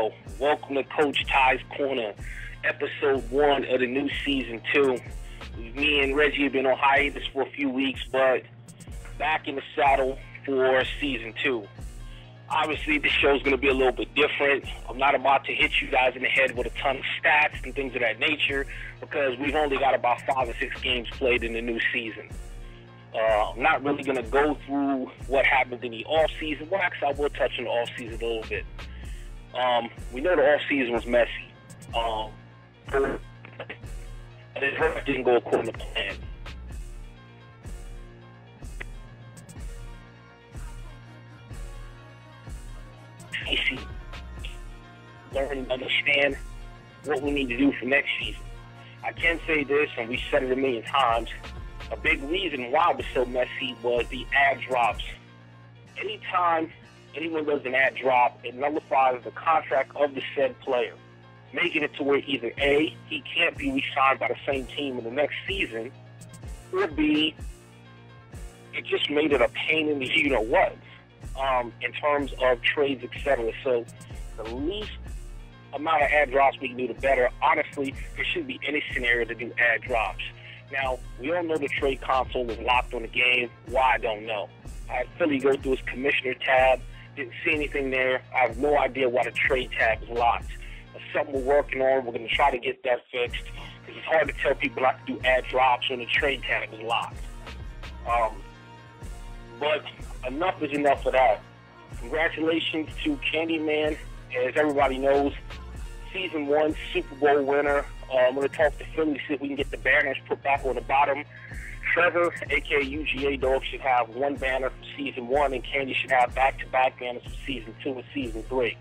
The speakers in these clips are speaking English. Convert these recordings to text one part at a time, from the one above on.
Yo, welcome to CoachTy's Corner, episode 1 of the new Season 2. Me and Reggie have been on hiatus for a few weeks, but back in the saddle for Season 2. Obviously, this show's going to be a little bit different. I'm not about to hit you guys in the head with a ton of stats and things of that nature because we've only got about 5 or 6 games played in the new season. I'm not really going to go through what happened in the off-season. Well, actually, I will touch on the off-season a little bit. We know the off-season was messy. It didn't go according to plan. Learn and understand what we need to do for next season. I can say this, and we said it a million times, a big reason why it was so messy was the ad drops. Anytime anyone does an ad drop, it nullifies the contract of the said player, making it to where either A, he can't be re-signed by the same team in the next season, or B, it just made it a pain in the you-know-what in terms of trades, etc. So the least amount of ad drops we can do, the better. Honestly, there shouldn't be any scenario to do ad drops. Now, we all know the trade console is locked on the game. Why, I don't know. I had Philly go through his commissioner tab, didn't see anything there. I have no idea why the trade tab is locked. It's something we're working on. We're going to try to get that fixed because it's hard to tell people not to do ad drops when the trade tab is locked. But enough is enough of that. Congratulations to Candyman. As everybody knows, Season 1 Super Bowl winner. I'm going to talk to Philly, see if we can get the banners put back on the bottom. Trevor, a.k.a. UGA Dog, should have one banner for Season 1, and Candy should have back-to-back banners for Season 2 and Season 3.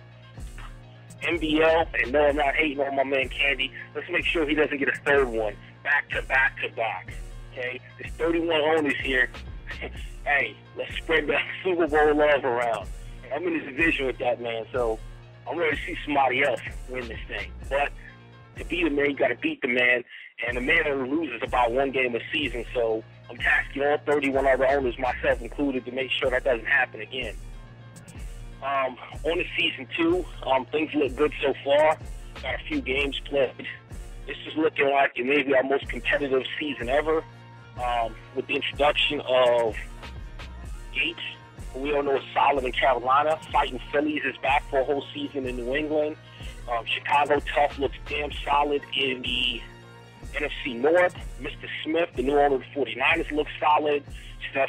NBL, and no, I'm not hating on my man Candy, let's make sure he doesn't get a third one. Back-to-back-to-back. Okay? There's 31 owners here. Hey, let's spread that Super Bowl love around. I'm in this division with that, man, so I'm ready to see somebody else win this thing. But to beat a man, you got to beat the man, and the man only loses about one game a season, so I'm tasking all 31 other owners, myself included, to make sure that doesn't happen again. On to Season 2, things look good so far. Got a few games played. This is looking like it may be our most competitive season ever, with the introduction of Gates, who we all know is solid in Carolina. Fighting Phillies is back for a whole season in New England. Chicago Tough looks damn solid in the NFC North. Mr. Smith, the new owner of the 49ers, looks solid.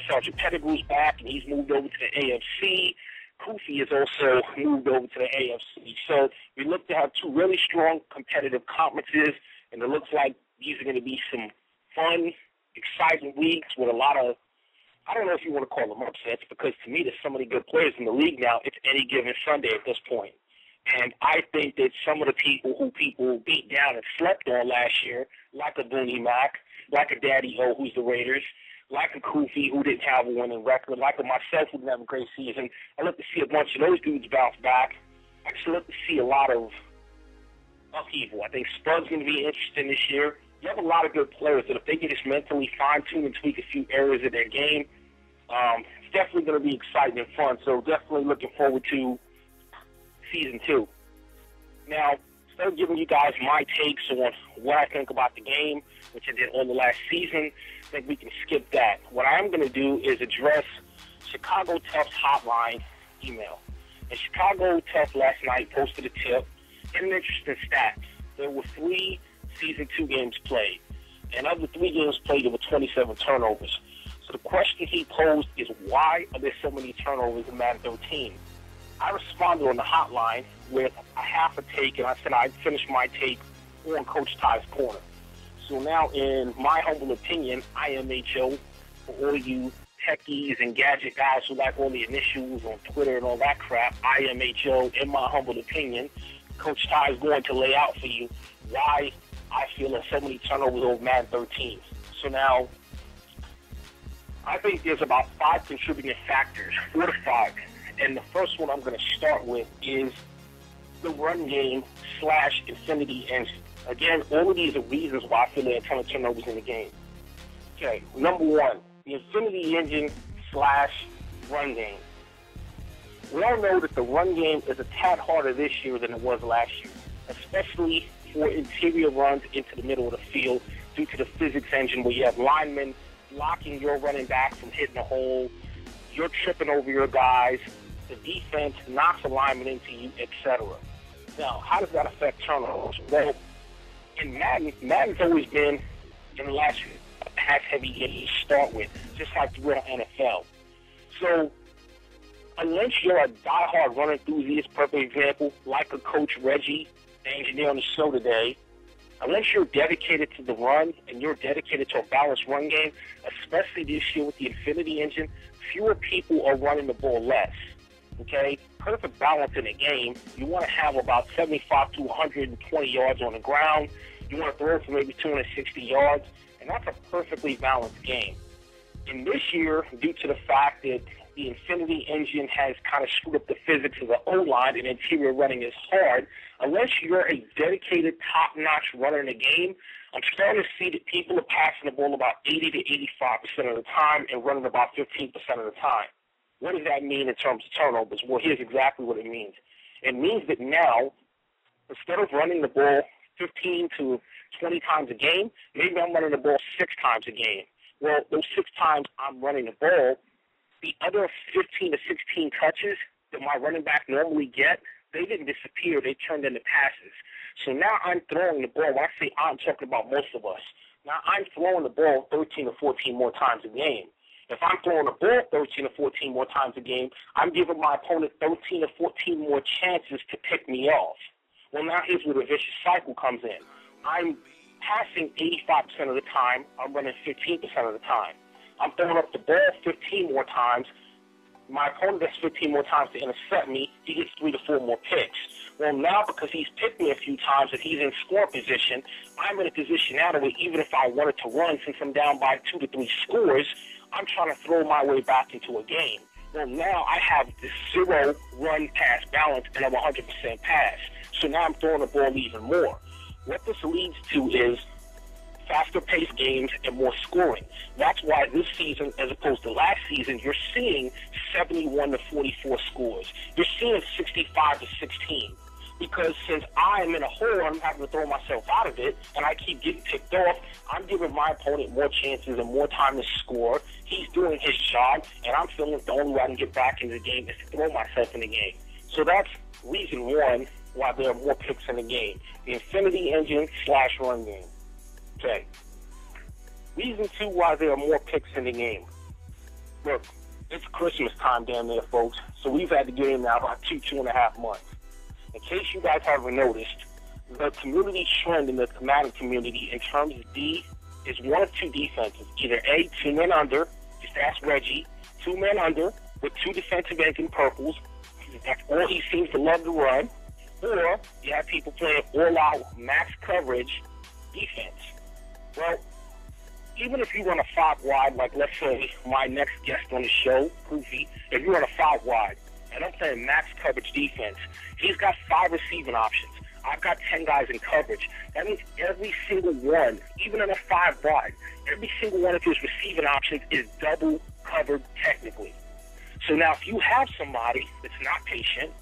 Sergeant Pettigrew's back, and he's moved over to the AFC. Kofi has also moved over to the AFC. So we look to have 2 really strong competitive conferences, and it looks like these are going to be some fun, exciting weeks with a lot of, I don't know if you want to call them upsets, because to me there's so many good players in the league now, it's any given Sunday at this point. And I think that some of the people who people beat down and slept on last year, like a Booney Mac, like a Daddy O, who's the Raiders, like a Kofi, who didn't have a winning record, like a myself, who didn't have a great season, I look to see a bunch of those dudes bounce back. I actually look to see a lot of upheaval. I think Spud's going to be interesting this year. You have a lot of good players that if they can just mentally fine-tune and tweak a few areas of their game, it's definitely going to be exciting and fun. So definitely looking forward to Season 2. Now, instead of giving you guys my takes on what I think about the game, which I did on the last season, I think we can skip that. What I am going to do is address Chicago Tough's hotline email. And Chicago Tough last night posted a tip and an interesting stat. There were 3 Season 2 games played. And of the 3 games played, there were 27 turnovers. So the question he posed is, why are there so many turnovers in Madden 13? I responded on the hotline with a half a take, and I said I'd finish my take on CoachTy's Corner. So now, in my humble opinion, IMHO, for all you techies and gadget guys who like all the initials on Twitter and all that crap, IMHO, in my humble opinion, CoachTy is going to lay out for you why I feel there's so many turnovers over Madden 13. So now, I think there's about 5 contributing factors, 4 to 5. And the first one I'm going to start with is the run game / Infinity Engine. Again, all of these are reasons why I feel there are a ton of turnovers in the game. Okay, number 1, the Infinity Engine / run game. We all know that the run game is a tad harder this year than it was last year, especially for interior runs into the middle of the field due to the physics engine where you have linemen blocking your running back from hitting the hole, you're tripping over your guys, the defense knocks a lineman into you, etc. Now, how does that affect turnovers? Well, in Madden's always been, in the last year, a pass-heavy game to start with, just like the real NFL. So, unless you're a diehard run enthusiast, perfect example, like a Coach Reggie, the engineer on the show today, unless you're dedicated to the run and you're dedicated to a balanced run game, especially this year with the Infinity engine, fewer people are running the ball less. Okay? Perfect balance in a game. You want to have about 75 to 120 yards on the ground. You want to throw for maybe 260 yards, and that's a perfectly balanced game. And this year, due to the fact that the Infinity engine has kind of screwed up the physics of the O-line and interior running is hard, unless you're a dedicated top-notch runner in the game, I'm starting to see that people are passing the ball about 80 to 85% of the time and running about 15% of the time. What does that mean in terms of turnovers? Well, here's exactly what it means. It means that now, instead of running the ball 15 to 20 times a game, maybe I'm running the ball 6 times a game. Well, those 6 times I'm running the ball, the other 15 to 16 touches that my running back normally get, they didn't disappear. They turned into passes. So now I'm throwing the ball. When I say I'm talking about most of us. Now I'm throwing the ball 13 to 14 more times a game. If I'm throwing the ball 13 to 14 more times a game, I'm giving my opponent 13 to 14 more chances to pick me off. Well, now here's where the vicious cycle comes in. I'm passing 85% of the time. I'm running 15% of the time. I'm throwing up the ball 15 more times. My opponent gets 15 more times to intercept me. He gets 3 to 4 more picks. Well, now because he's picked me a few times and he's in score position, I'm in a position now where even if I wanted to run, since I'm down by 2 to 3 scores, I'm trying to throw my way back into a game. Well, now I have this 0 run-pass balance and I'm 100% pass. So now I'm throwing the ball even more. What this leads to is faster-paced games and more scoring. That's why this season, as opposed to last season, you're seeing 71 to 44 scores. You're seeing 65 to 16. Because since I'm in a hole, I'm having to throw myself out of it, and I keep getting picked off, I'm giving my opponent more chances and more time to score. He's doing his job, and I'm feeling the only way I can get back into the game is to throw myself in the game. So that's reason one why there are more picks in the game. The Infinity engine / run game. Okay. Reason 2 why there are more picks in the game. Look, it's Christmas time down there, folks, so we've had the game now about 2.5 months. In case you guys haven't noticed, the community trend in the Madden community in terms of D is 1 of 2 defenses. Either A, 2 men under, just ask Reggie, 2 men under with 2 defensive ends in purples. That's all he seems to love to run. Or you have people playing all-out max coverage defense. Well, even if you run a 5 wide, like let's say my next guest on the show, Koofy, if you run a 5 wide, and I'm playing max coverage defense, he's got 5 receiving options. I've got 10 guys in coverage. That means every single one, even in a 5 wide, every single one of his receiving options is double covered technically. So now if you have somebody that's not patient,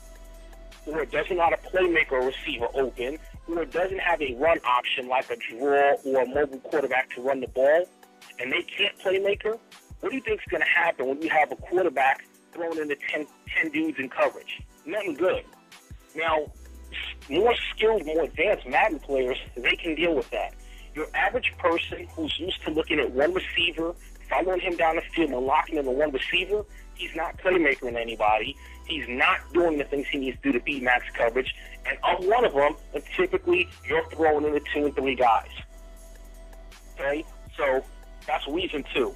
or doesn't have a playmaker or receiver open, or doesn't have a run option like a draw or a mobile quarterback to run the ball, and they can't playmaker, what do you think is going to happen when you have a quarterback thrown into 10 dudes in coverage? Nothing good. Now, more skilled, more advanced Madden players, they can deal with that. Your average person who's used to looking at one receiver, following him down the field and locking in the one receiver, he's not playmaking anybody. He's not doing the things he needs to do to beat max coverage. And on one of them, typically, you're throwing in the 2 and 3 guys. Okay? So, that's reason 2.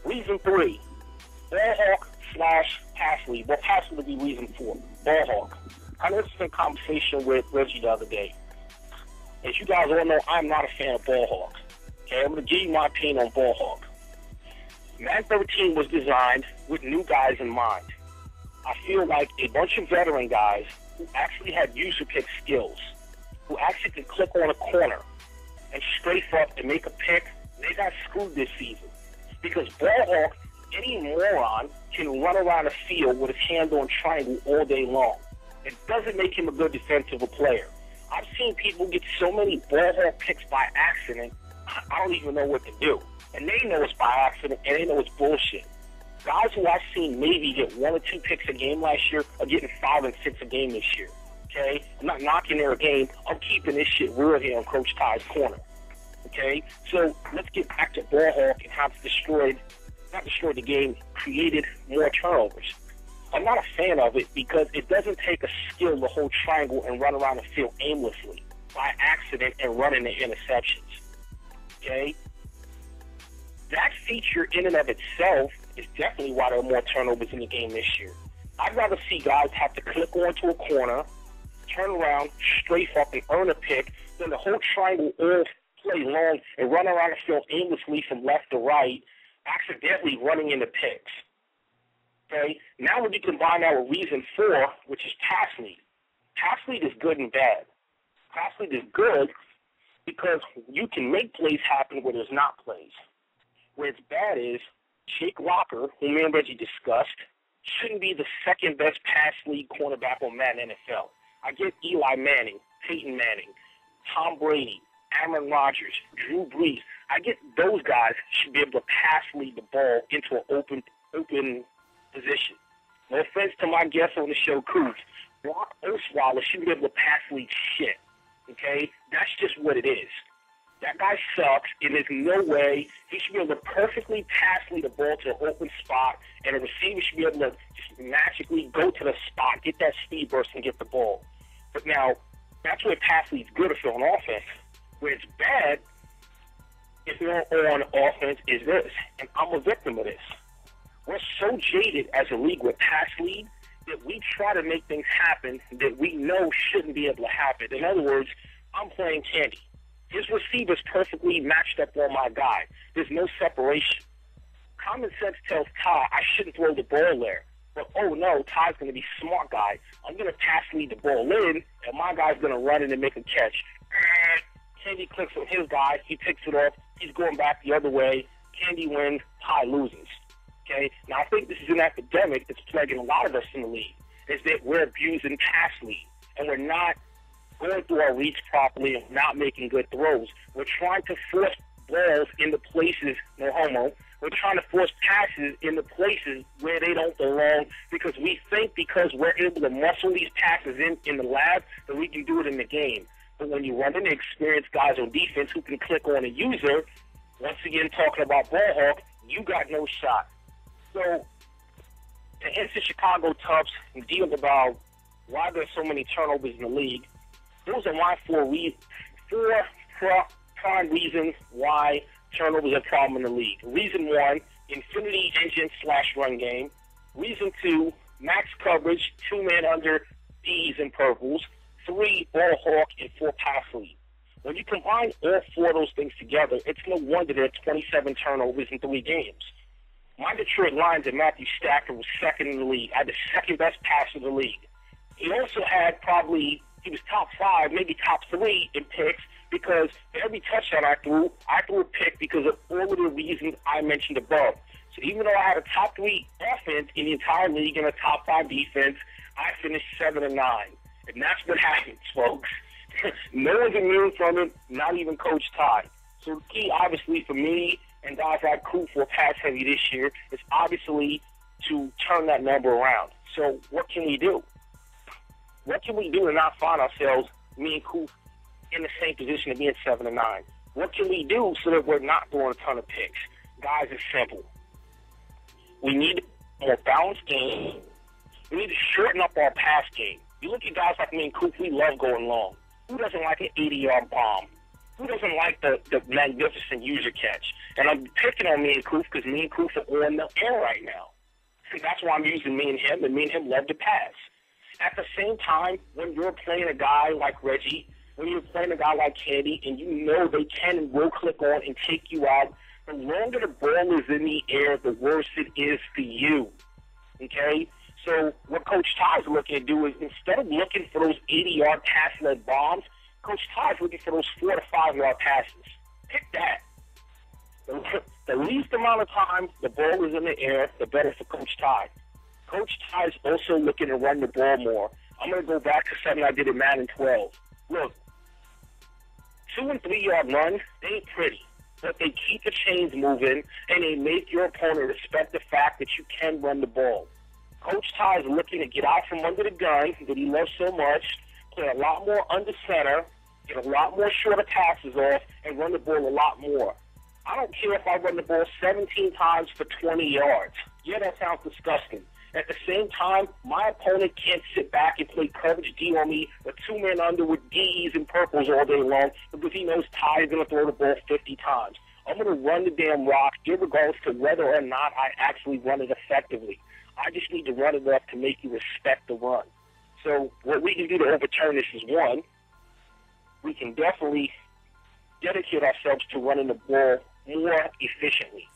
Reason 3, ball hawk / pass lead. Well, pass lead would be reason 4. Ball hawk. I had an interesting conversation with Reggie the other day. As you guys all know, I'm not a fan of ball hawk. Okay? I'm going to give you my opinion on ball hawk. Madden 13 was designed with new guys in mind. I feel like a bunch of veteran guys who actually had user pick skills, who actually could click on a corner and strafe up and make a pick, they got screwed this season. Because ball hawk, any moron can run around the field with his hand on triangle all day long. It doesn't make him a good defensive player. I've seen people get so many ball hawk picks by accident, I don't even know what to do. And they know it's by accident, and they know it's bullshit. Guys who I've seen maybe get 1 or 2 picks a game last year are getting 5 and 6 a game this year. Okay? I'm not knocking their game. I'm keeping this shit real here on Coach Ty's corner. Okay? So let's get back to ball hawk and how it's not destroyed the game, created more turnovers. I'm not a fan of it because it doesn't take a skill to hold triangle and run around the field aimlessly by accident and running the interceptions. Okay? That feature in and of itself is definitely why there are more turnovers in the game this year. I'd rather see guys have to click onto a corner, turn around, strafe up, and earn a pick than the whole triangle all play long and run around the field aimlessly from left to right, accidentally running into picks. Okay? Now when you combine that with reason 4, which is pass lead. Pass lead is good and bad. Pass lead is good because you can make plays happen where there's not plays. Where it's bad is Jake Locker, who me and Reggie discussed, shouldn't be the second best pass lead cornerback on Madden NFL. I get Eli Manning, Peyton Manning, Tom Brady, Aaron Rodgers, Drew Brees. I get those guys should be able to pass lead the ball into an open position. No offense to my guest on the show, Coos. Brock Osweiler shouldn't be able to pass lead shit. Okay? That's just what it is. That guy sucks, and there's no way he should be able to perfectly pass lead the ball to an open spot, and a receiver should be able to just magically go to the spot, get that speed burst, and get the ball. But now, that's where pass lead's good if you're on offense. Where it's bad if you're on offense is this, and I'm a victim of this. We're so jaded as a league with pass lead that we try to make things happen that we know shouldn't be able to happen. In other words, I'm playing candy. His receiver's perfectly matched up on my guy. There's no separation. Common sense tells Ty I shouldn't throw the ball there. But, oh, no, Ty's going to be a smart guy. I'm going to pass lead the ball in, and my guy's going to run in and make a catch. Candy clicks on his guy. He picks it off. He's going back the other way. Candy wins. Ty loses. Okay? Now, I think this is an epidemic that's plaguing a lot of us in the league, is that we're abusing pass lead, and we're not going through our reads properly and not making good throws. We're trying to force balls into places, no homo. We're trying to force passes into places where they don't belong because we think because we're able to muscle these passes in the lab that we can do it in the game. But when you run into experienced guys on defense who can click on a user, once again talking about ball hawk, you got no shot. So to answer Chicago Tufts and deal about why there's so many turnovers in the league, those are my four prime reasons why turnovers are a problem in the league. Reason 1, infinity engine / run game. Reason 2, max coverage, 2-man under D's and purples. 3, ball hawk, and 4, pass lead. When you combine all 4 of those things together, it's no wonder there are 27 turnovers in 3 games. My Detroit Lions and Matthew Stafford was second in the league. I had the second best passer in the league. He also had he was top 5, maybe top 3 in picks because for every touchdown I threw a pick because of all of the reasons I mentioned above. So even though I had a top 3 offense in the entire league and a top 5 defense, I finished 7 and 9. And that's what happens, folks. No one's immune from it, not even Coach Ty. So the key, obviously, for me and guys like Coop for pass heavy this year is obviously to turn that number around. So what can we do? What can we do to not find ourselves, me and Coop, in the same position of being 7 and 9? What can we do so that we're not throwing a ton of picks? Guys, it's simple. We need a more balanced game. We need to shorten up our pass game. You look at guys like me and Coop, we love going long. Who doesn't like an 80-yard bomb? Who doesn't like the magnificent user catch? And I'm picking on me and Coop because me and Coop are on the air right now. So that's why I'm using me and him, and me and him love to pass. At the same time, when you're playing a guy like Reggie, when you're playing a guy like Candy, and you know they can and will click on and take you out, the longer the ball is in the air, the worse it is for you. Okay? So what Coach Ty's looking to do is instead of looking for those 80-yard pass-led bombs, Coach Ty's looking for those 4 to 5 yard passes. Pick that. The least amount of time the ball is in the air, the better for Coach Ty. Coach Ty is also looking to run the ball more. I'm going to go back to something I did in Madden 12. Look, 2 and 3 yard runs, they ain't pretty, but they keep the chains moving, and they make your opponent respect the fact that you can run the ball. Coach Ty is looking to get out from under the gun that he loves so much, play a lot more under center, get a lot more shorter passes off, and run the ball a lot more. I don't care if I run the ball 17 times for 20 yards. Yeah, that sounds disgusting. At the same time, my opponent can't sit back and play coverage D on me with 2 men under with D's and purples all day long because he knows Ty is going to throw the ball 50 times. I'm going to run the damn rock, regardless to whether or not I actually run it effectively. I just need to run it enough to make you respect the run. So what we can do to overturn this is, one, we can definitely dedicate ourselves to running the ball more efficiently.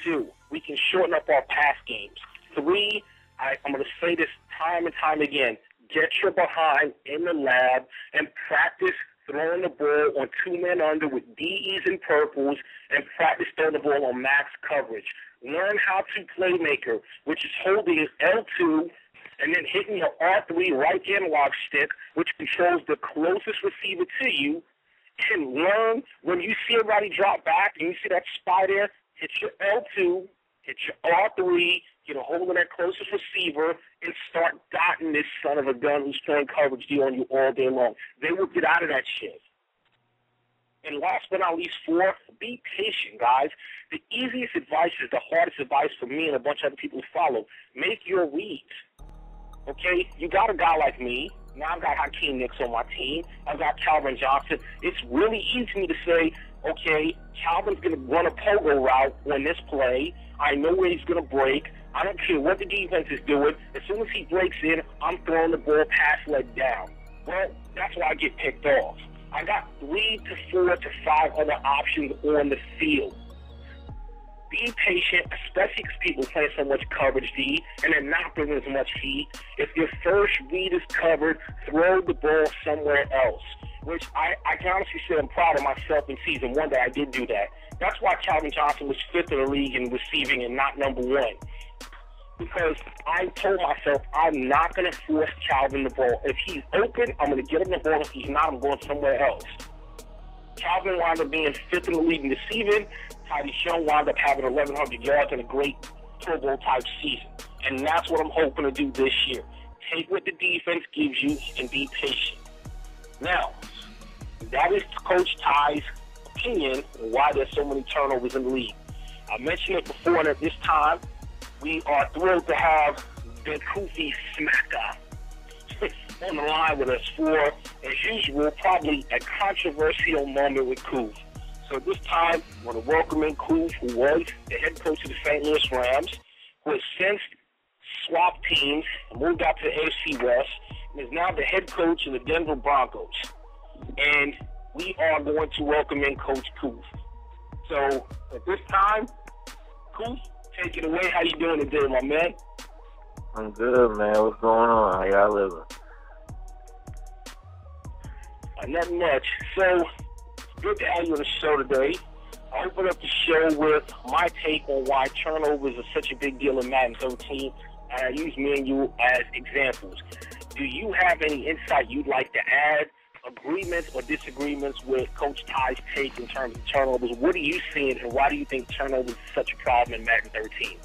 2, we can shorten up our pass games. 3, I'm going to say this time and time again, get your behind in the lab and practice throwing the ball on 2 men under with DEs and purples and practice throwing the ball on max coverage. Learn how to playmaker, which is holding L2 and then hitting your R3 right analog stick, which controls the closest receiver to you, and learn when you see everybody drop back and you see that spy there, hit your L2, hit your R3, get a hold of that closest receiver, and start dotting this son of a gun who's playing coverage D on you all day long. They will get out of that shit. And last but not least, 4, be patient, guys. The easiest advice is the hardest advice for me and a bunch of other people to follow. Make your reads. Okay? You got a guy like me. Now I've got Hakeem Nicks on my team. I've got Calvin Johnson. It's really easy for me to say, okay, Calvin's going to run a pogo route on this play. I know where he's going to break. I don't care what the defense is doing. As soon as he breaks in, I'm throwing the ball pass leg down. Well, that's why I get picked off. I got 3 to 4 to 5 other options on the field. Be patient, especially because people play so much coverage D and they're not bringing as much heat. If your first read is covered, throw the ball somewhere else. Which I can honestly say I'm proud of myself in season 1 that I did do that. That's why Calvin Johnson was 5th in the league in receiving and not number 1. Because I told myself I'm not going to force Calvin the ball. If he's open, I'm going to get him the ball. If he's not, I'm going somewhere else. Calvin wound up being 5th in the league in receiving. Tyree Sean wound up having 1,100 yards and a great Pro Bowl type season. And that's what I'm hoping to do this year. Take what the defense gives you and be patient. Now, that is Coach Ty's opinion on why there's so many turnovers in the league. I mentioned it before, and at this time, we are thrilled to have the Koofy Smacker on the line with us for, as usual, probably a controversial moment with Koof. So this time, I want to welcome in Koof, who was the head coach of the St. Louis Rams, who has since swapped teams and moved out to the AFC West, and is now the head coach of the Denver Broncos. And we are going to welcome in Coach Koof. So at this time, Koof, take it away. How you doing today, my man? I'm good, man. What's going on? How y'all living? Nothing much. So, good to have you on the show today. I open up the show with my take on why turnovers are such a big deal in Madden 13, and I use me and you as examples. Do you have any insight you'd like to add, agreements or disagreements with Coach Ty's take in terms of turnovers? What are you seeing, and why do you think turnovers is such a problem in Madden 13?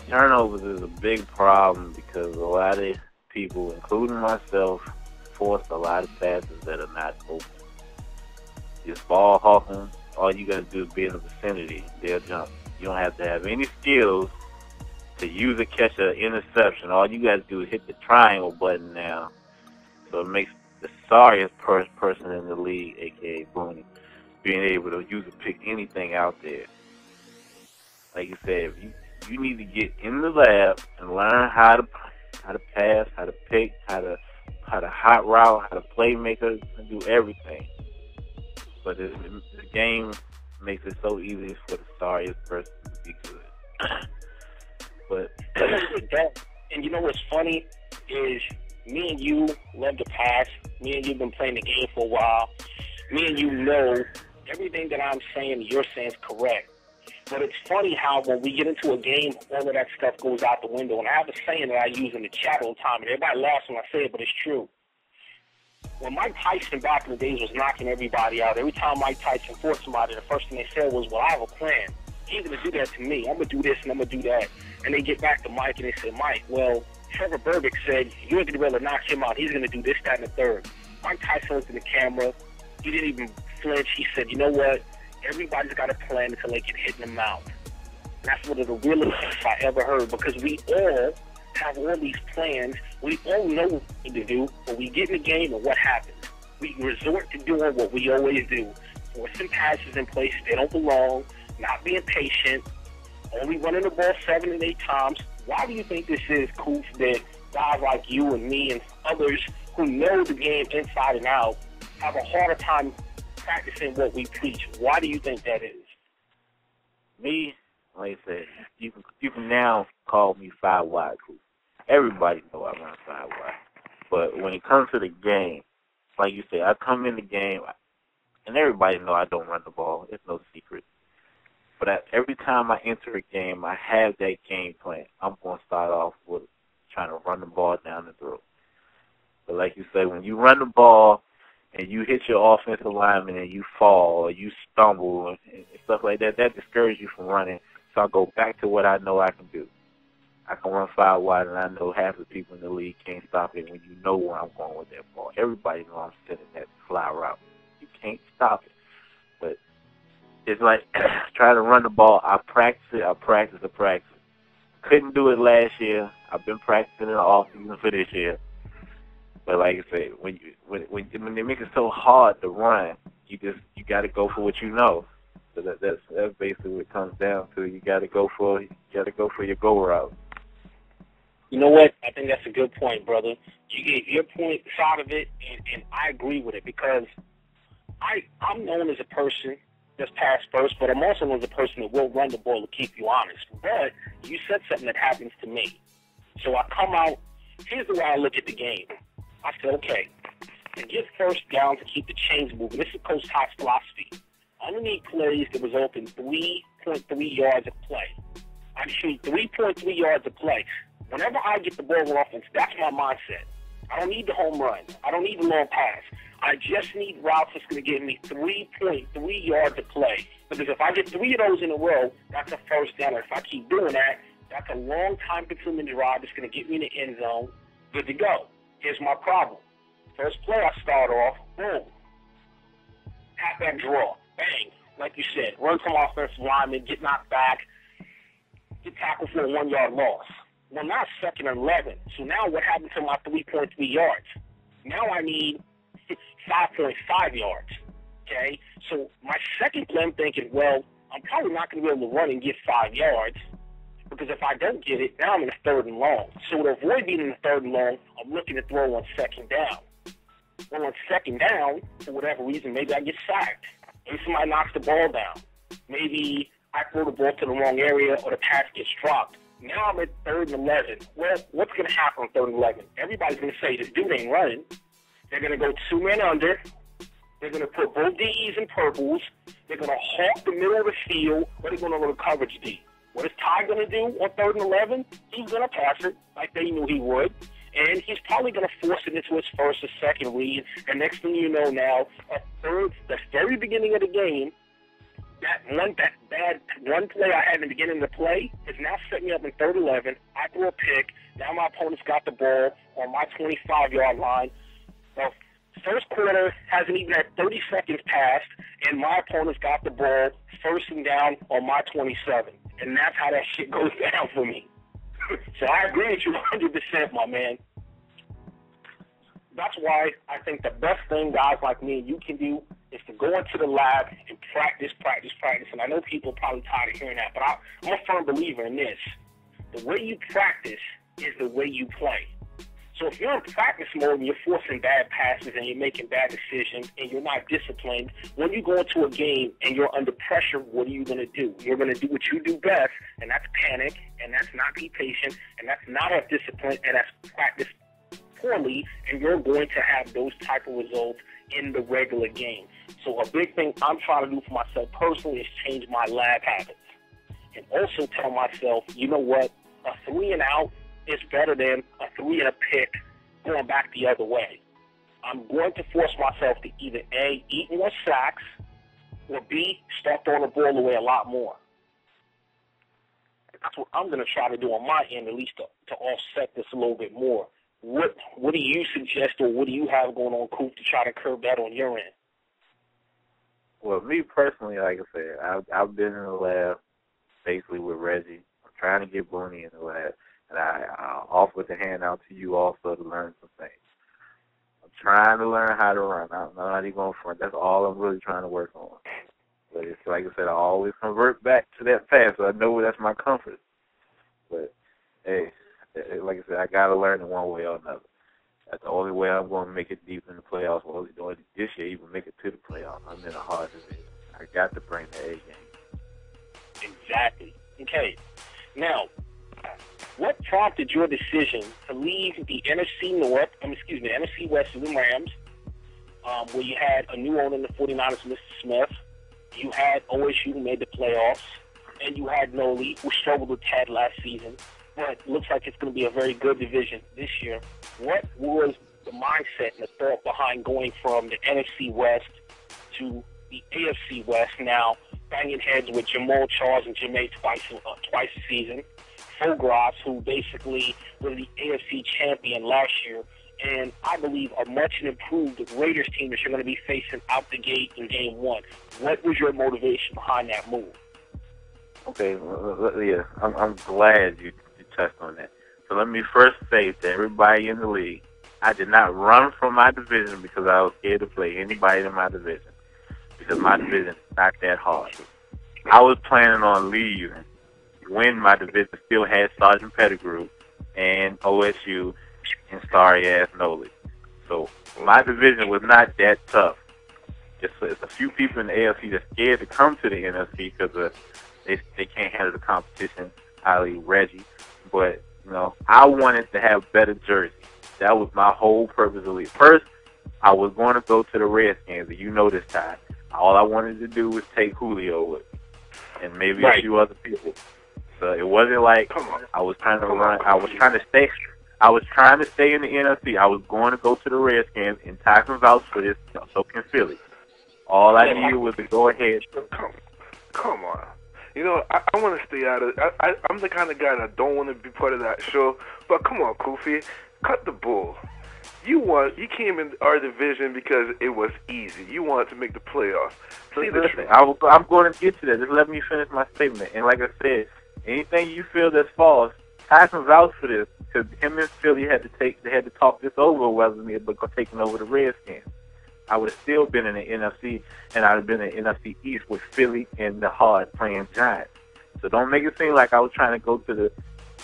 Turnovers is a big problem because a lot of people, including myself, force a lot of passes that are not open. Just ball hawking, all you got to do is be in the vicinity, they'll jump. You don't have to have any skills to use or catch an interception. All you got to do is hit the triangle button now. So it makes the sorriest person in the league, a.k.a. Booney, being able to use or pick anything out there. Like you said, you need to get in the lab and learn how to pass, how to pick, how to hot route, how to playmaker, and do everything. But the game makes it so easy for the sorriest person to be good. But and you know what's funny is me and you love to pass. Me and you have been playing the game for a while. Me and you know everything that I'm saying, you're saying is correct. But it's funny how when we get into a game, all of that stuff goes out the window. And I have a saying that I use in the chat all the time, and everybody laughs when I say it, but it's true. When Mike Tyson back in the days was knocking everybody out, every time Mike Tyson fought somebody, the first thing they said was, well, I have a plan. He's going to do that to me. I'm going to do this and I'm going to do that. And they get back to Mike and they say, Mike, well, Trevor Berbick said you're going to be able to knock him out. He's going to do this, that, and the third. Mike Tyson looked in the camera. He didn't even flinch. He said, you know what? Everybody's got a plan until they get hit in the mouth. And that's one of the realest things I ever heard, because we all have all these plans. We all know what we need to do, but we get in the game and what happens? We resort to doing what we always do. Forcing passes in places they don't belong, not being patient, only running the ball 7 and 8 times. Why do you think this is, Koof, that guys like you and me and others who know the game inside and out have a harder time practicing what we preach? Why do you think that is? Me, like I said, you can now call me 5 wide, Koof. Everybody know I run 5 wide. But when it comes to the game, like you said, I come in the game, and everybody know I don't run the ball. It's no secret. But every time I enter a game, I have that game plan. I'm going to start off with trying to run the ball down the throat. But like you say, when you run the ball and you hit your offensive lineman and you fall or you stumble and stuff like that, that discourages you from running. So I go back to what I know I can do. I can run 5 wide, and I know half the people in the league can't stop it when you know where I'm going with that ball. Everybody knows I'm sending that fly route. You can't stop it. But it's like trying to run the ball. I practice it. Couldn't do it last year. I've been practicing in the offseason for this year. But like I said, when they make it so hard to run, you got to go for what you know. So that's basically what it comes down to. You got to go for your go route. You know what? I think that's a good point, brother. You gave your point side of it, and I agree with it, because I'm known as a person that's pass first, but I'm also known as a person that will run the ball to keep you honest. But you said something that happens to me. So I come out, here's the way I look at the game. I said, okay, to get first down to keep the chains moving, this is CoachTy's philosophy. I only need plays that result in 3.3 yards of play. I shoot 3.3 yards of play. Whenever I get the ball on offense, that's my mindset. I don't need the home run. I don't need the long pass. I just need routes that's going to give me 3.3 yards of play. Because if I get 3 of those in a row, that's a first down. And if I keep doing that, that's a long time-consuming drive that's going to get me in the end zone. Good to go. Here's my problem. First play, I start off, boom. Halfback draw, bang. Like you said, run from offensive lineman, get knocked back, get tackled for a 1-yard loss. Well, now it's 2nd and 11. So now what happened to my 3.3 yards? Now I need 5.5 yards, okay? So my second play, I'm thinking, well, I'm probably not going to be able to run and get 5 yards, because if I don't get it, now I'm in a 3rd and long. So to avoid being in the 3rd and long, I'm looking to throw on 2nd down. Well, on 2nd down, for whatever reason, maybe I get sacked. Maybe somebody knocks the ball down. Maybe I throw the ball to the wrong area or the pass gets dropped. Now I'm at 3rd and 11. Well, what's going to happen on 3rd and 11? Everybody's going to say, this dude ain't running. They're going to go 2 men under. They're going to put both DEs in purples. They're going to hawk the middle of the field, or they're going to run a coverage D. What is Ty going to do on 3rd and 11? He's going to pass it like they knew he would. And he's probably going to force it into his 1st or 2nd read. And next thing you know now, at the very beginning of the game, that bad one play I had in the beginning of the play is now setting me up in 3rd and 11. I throw a pick. Now my opponent's got the ball on my 25-yard line. Well, first quarter hasn't even had 30 seconds passed, and my opponent's got the ball 1st and down on my 27. And that's how that shit goes down for me. So I agree with you 100%, my man. That's why I think the best thing guys like me and you can do is to go into the lab and practice. And I know people are probably tired of hearing that, but I'm a firm believer in this. The way you practice is the way you play. So if you're in practice mode and you're forcing bad passes and you're making bad decisions and you're not disciplined, when you go into a game and you're under pressure, what are you going to do? You're going to do what you do best, and that's panic, and that's not be patient, and that's not have discipline, and that's practice poorly, and you're going to have those type of results in the regular game. So a big thing I'm trying to do for myself personally is change my lab habits. And also tell myself, you know what, a 3 and out is better than a 3 and a pick going back the other way. I'm going to force myself to either A, eat more sacks, or B, start throwing the ball away a lot more. That's what I'm going to try to do on my end, at least to offset this a little bit more. What do you suggest, or what do you have going on, Coop, to try to curb that on your end? Well, me personally, like I said, I've been in the lab basically with Reggie. I'm trying to get Booney in the lab, and I offered the hand out to you also to learn some things. I'm trying to learn how to run. I'm not even going front. That's all I'm really trying to work on. But it's like I said, I always convert back to that path, so I know that's my comfort. But, hey, like I said, I got to learn it one way or another. That's the only way I'm going to make it deep in the playoffs. Well, this year, even make it to the playoffs. I'm in a hard division. I got to bring the A game. Exactly. Okay. Now, what prompted your decision to leave the NFC West with the Rams, where you had a new owner in the 49ers, Mr. Smith? You had OSU who made the playoffs, and you had Noli, who struggled with Ted last season, but looks like it's going to be a very good division this year. What was the mindset and the thought behind going from the NFC West to the AFC West, now banging heads with Jamal Charles and Jermaine twice a season, Fogras, who basically was the AFC champion last year, and I believe a much improved Raiders team that you're going to be facing out the gate in Game 1. What was your motivation behind that move? Okay, well, yeah, I'm glad you touched on that. So let me first say to everybody in the league, I did not run from my division because I was scared to play anybody in my division, because my division is not that hard. I was planning on leaving when my division still had Sergeant Pettigrew and OSU and sorry-ass Noli. So my division was not that tough. It's a few people in the AFC that's scared to come to the NFC because they can't handle the competition, highly Reggie. But, you know, I wanted to have better jerseys. That was my whole purpose of leaving. First, I was going to go to the Redskins, and you know this time. All I wanted to do was take Julio with me and maybe a few other people. So it wasn't like I was trying to run. I was trying to stay in the NFC. I was going to go to the Redskins, and Tyson vouched for this, so can Philly. All I needed was to go ahead. Come on. You know, I want to stay out of it. I'm the kind of guy that don't want to be part of that show. But come on, Kofi, cut the bull. You came in our division because it was easy. You wanted to make the playoffs. Listen, I'm going to get to that. Just let me finish my statement. And like I said, anything you feel that's false, Tyson vouched for this because him and Philly had to talk this over whether me but taking over the Redskins. I would have still been in the NFC, and I'd have been in the NFC East with Philly and the hard-playing Giants. So don't make it seem like I was trying to go to the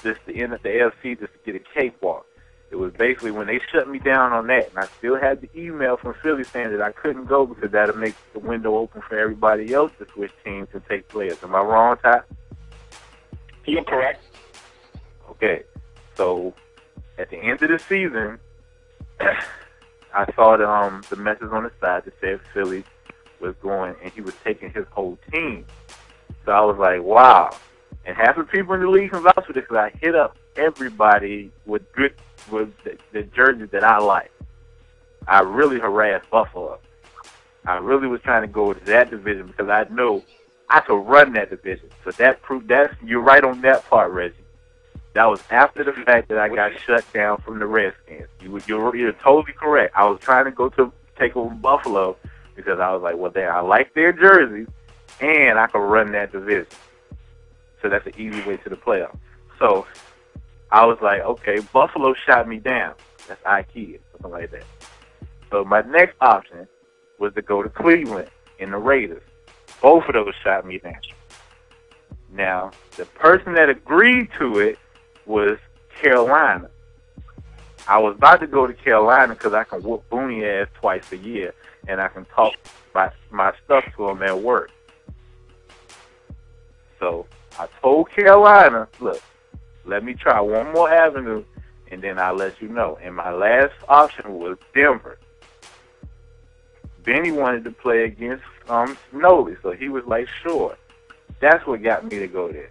AFC just to get a cakewalk. It was basically when they shut me down on that, and I still had the email from Philly saying that I couldn't go because that would make the window open for everybody else to switch teams and take players. Am I wrong, Ty? You're correct. Okay. So at the end of the season, I saw the message on the side that said Philly was going, and he was taking his whole team. So I was like, wow. And half the people in the league can vouch for this because I hit up everybody with the jerseys that I like. I really harassed Buffalo. I really was trying to go to that division because I know I could run that division. So that proved you're right on that part, Reggie. That was after the fact that I got shut down from the Redskins. You're totally correct. I was trying to go to take over Buffalo because I was like, well, I like their jerseys, and I could run that division. So that's an easy way to the playoffs. So I was like, okay, Buffalo shot me down. That's IKEA, something like that. So my next option was to go to Cleveland in the Raiders. Both of those shot me down. Now, the person that agreed to it was Carolina. I was about to go to Carolina because I can whoop Booney ass twice a year, and I can talk my stuff to him at work. So I told Carolina, look, let me try one more avenue, and then I'll let you know. And my last option was Denver. Benny wanted to play against Snowley, so he was like, sure. That's what got me to go there.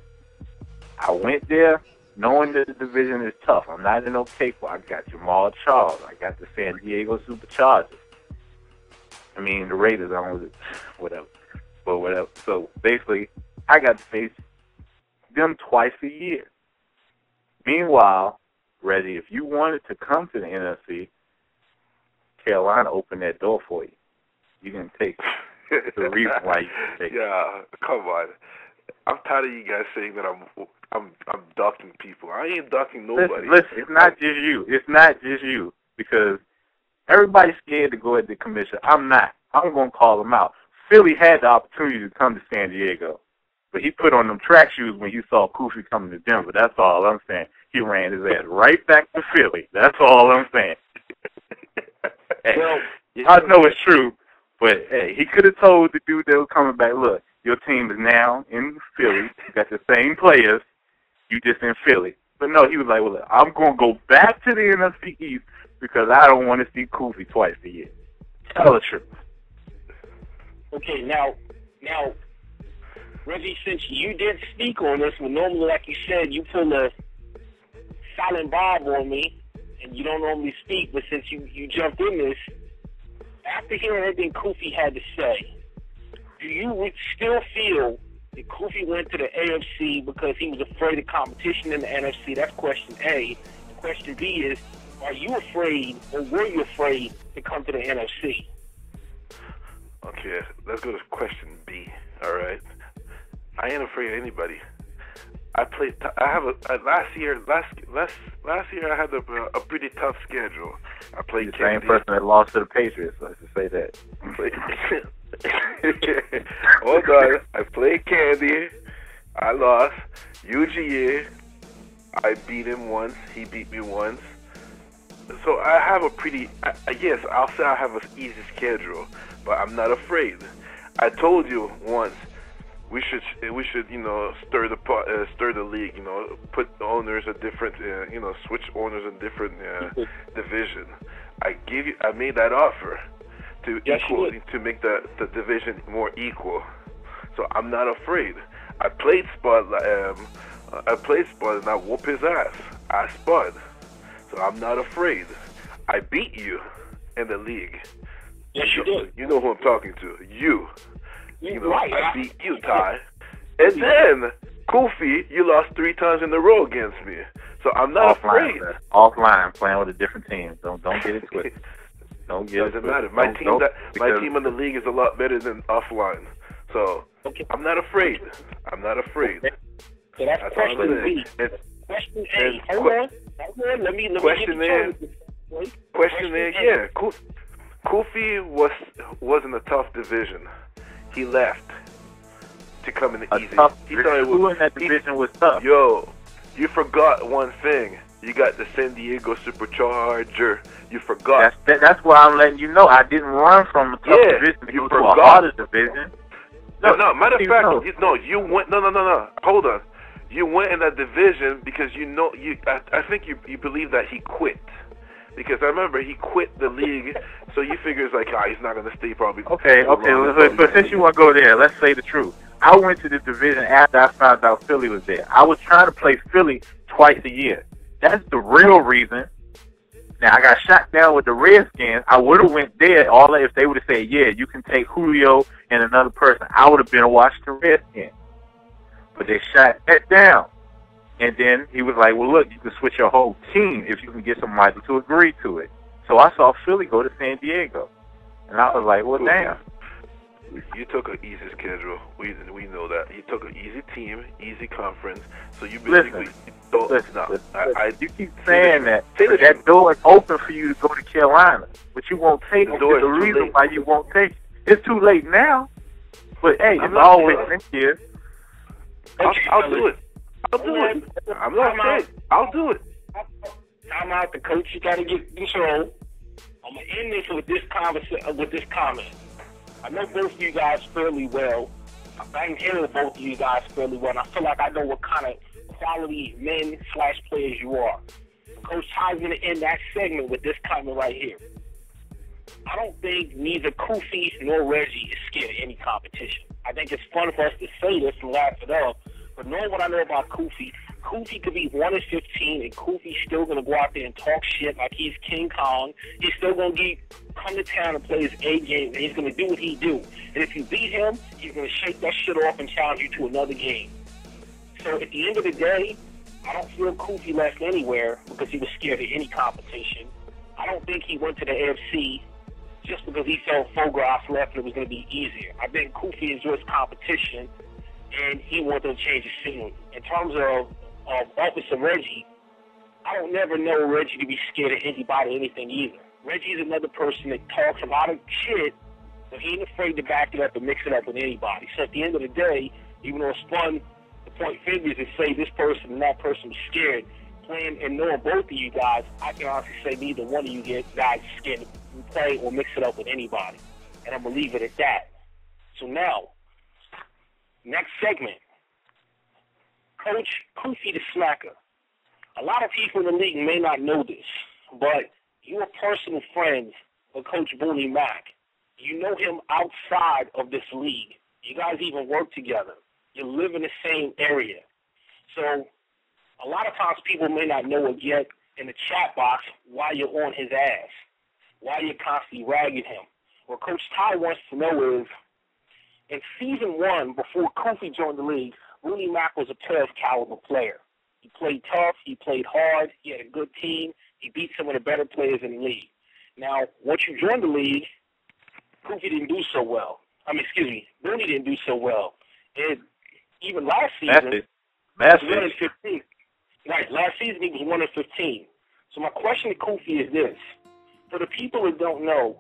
I went there knowing that the division is tough. I'm not in no cakewalk. I got Jamal Charles. I got the San Diego Superchargers. I mean, the Raiders, I don't know, whatever. But whatever. So basically, I got to face them twice a year. Meanwhile, Reggie, if you wanted to come to the NFC, Carolina opened that door for you. You can take the reason why you can take it. Yeah, come on. I'm tired of you guys saying that I'm ducking people. I ain't ducking nobody. Listen, it's not just you. It's not just you. Because everybody's scared to go at the commissioner. I'm not. I'm going to call him out. Philly had the opportunity to come to San Diego. But he put on them track shoes when he saw Kofi coming to Denver. That's all I'm saying. He ran his ass right back to Philly. That's all I'm saying. Hey, I know it's true, but hey, he could have told the dude that was coming back, look, your team is now in Philly. You got the same players. You just in Philly. But no, he was like, well, look, I'm going to go back to the NFC East because I don't want to see Kofi twice a year. Tell the truth. Okay, now, Reggie, since you did speak on this, well, normally, like you said, you pull a silent Bob on me, and you don't normally speak, but since you jumped in this, after hearing everything Kofi had to say, do you still feel that Kofi went to the AFC because he was afraid of competition in the NFC? That's question A. Question B is, are you afraid, or were you afraid to come to the NFC? Okay, let's go to question B, all right? I ain't afraid of anybody. Last year I had a pretty tough schedule. I played the same person that lost to the Patriots. Let's just say that. Hold on. I played Candy. I lost. UGA. I beat him once. He beat me once. So I have a pretty. Yes, I'll say I have an easy schedule, but I'm not afraid. I told you once. We should stir the league, put owners a different, switch owners in different division. I made that offer to make the division more equal. So I'm not afraid. I played Spud and I whoop his ass. I Spud. So I'm not afraid. I beat you in the league. Yes, you did. You know who I'm talking to. You. Right. I beat you, Ty. And then, Kofi, you lost 3 times in a row against me. So I'm not afraid. Offline, playing with a different team. Don't get it twisted. Don't get Doesn't matter. My team in the league is a lot better than offline. So I'm not afraid. I'm not afraid. So that's question B. Question A. Hold on. Let me question A. Question A. Yeah. Kofi was in a tough division. He left to come in the easy. He thought who in that division was tough? Yo, you forgot one thing. You got the San Diego Supercharger. You forgot. That's why I'm letting you know. I didn't run from a tough division to go to a harder division. No. Matter of fact, you went. No. Hold on. You went in that division because I think you believe that he quit. Because I remember he quit the league, so you figure it's like, he's not going to stay probably. Okay, but since you want to go there, let's say the truth. I went to the division after I found out Philly was there. I was trying to play Philly twice a year. That's the real reason. Now, I got shot down with the Redskins. I would have went there if they would have said, yeah, you can take Julio and another person. I would have been a Washington Redskin. But they shot that down. And then he was like, well, look, you can switch your whole team if you can get somebody to agree to it. So I saw Philly go to San Diego. And I was like, well, damn. You took an easy schedule. We know that. You took an easy team, easy conference. So you basically... Listen. You keep saying that door is open for you to go to Carolina. But you won't take it. There's a reason why you won't take it. It's too late now. But, hey, it's always next year. I'll do it. I'm not saying. I'll do it. Time out, the coach. You got to get control. I'm gonna end this with this comment. I know both of you guys fairly well. I've been hearing both of you guys fairly well, and I feel like I know what kind of quality men/players you are. Coach Ty's going to end that segment with this comment right here. I don't think neither Kofi nor Reggie is scared of any competition. I think it's fun for us to say this and laugh it up, but knowing what I know about Kofi could be 1-15, and Kofi's still going to go out there and talk shit like he's King Kong. He's still going to come to town and play his A game, and he's going to do what he do. And if you beat him, he's going to shake that shit off and challenge you to another game. So at the end of the day, I don't feel Kofi left anywhere because he was scared of any competition. I don't think he went to the AFC just because he felt Fograss left and it was going to be easier. I think Kofi enjoys competition, and he wanted to change his scenery. In terms of Officer Reggie, I don't never know Reggie to be scared of anybody or anything either. Reggie's another person that talks a lot of shit, but he ain't afraid to back it up and mix it up with anybody. So at the end of the day, even though it's fun to point fingers and say this person and that person was scared, playing and knowing both of you guys, I can honestly say neither one of you guys is scared to play or mix it up with anybody. And I'm going to leave it at that. So now, next segment. Coach Kofi the Smacker. A lot of people in the league may not know this, but you are personal friends with Coach Booney Mack. You know him outside of this league. You guys even work together. You live in the same area. So a lot of times people may not know it yet in the chat box why you're on his ass, why you're constantly ragging him. What Coach Ty wants to know is, in Season 1, before Kofi joined the league, Booney Mack was a playoff caliber player. He played tough. He played hard. He had a good team. He beat some of the better players in the league. Now, once you joined the league, Kofi didn't do so well. Booney didn't do so well. And even last season, he was 1-15. Right, last season he was 1-15. So my question to Kofi is this. For the people that don't know,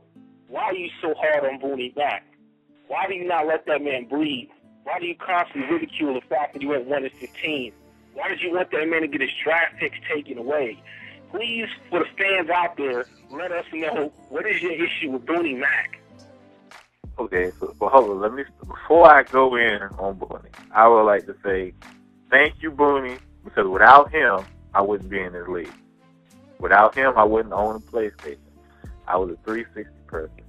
why are you so hard on Booney Mack? Why do you not let that man breathe? Why do you constantly ridicule the fact that you went 1-15? Why did you want that man to get his draft picks taken away? Please, for the fans out there, let us know, what is your issue with Booney Mack? Okay, so hold on. Before I go in on Booney, I would like to say thank you, Booney, because without him, I wouldn't be in this league. Without him, I wouldn't own a PlayStation. I was a 360 person.